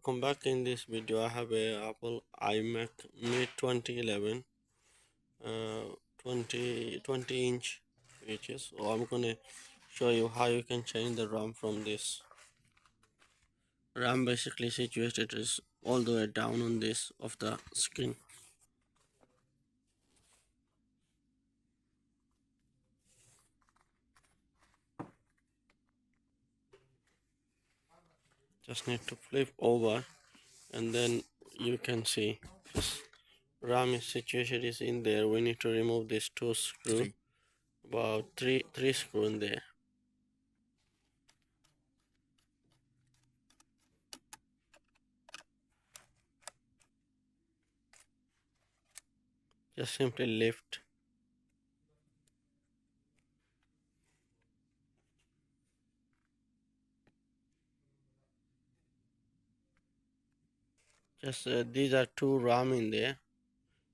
welcome back. In this video I have a Apple imac mid 2011 20 inch inches. So I'm gonna show you how you can change the RAM from this. RAM basically situated is all the way down on this of the screen. Just need to flip over and then you can see this RAM is situated is in there. We need to remove this two screw, about three screw in there. Just simply lift. Just these are two RAM in there.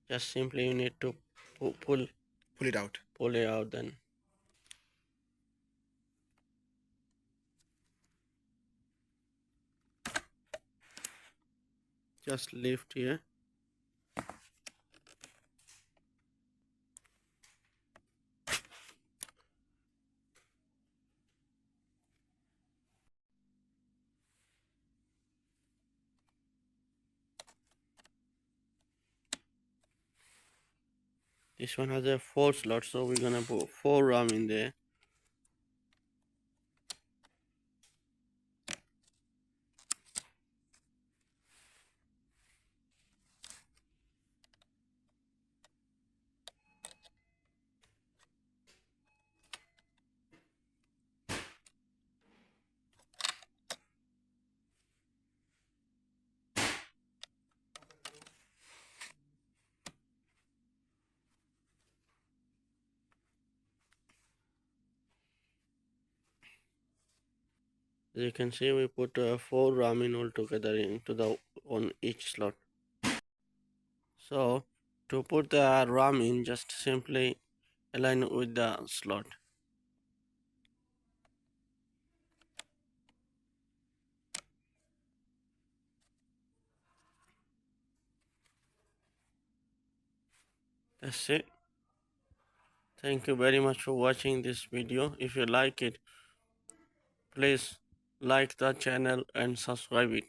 Just simply you need to pull it out. Pull it out then. Just lift here. This one has a 4 slot, so we're gonna put 4 RAM in there. As you can see, we put 4 RAM in all together into the on each slot. So to put the RAM in, just simply align it with the slot. That's it. Thank you very much for watching this video. If you like it, please like the channel and subscribe it.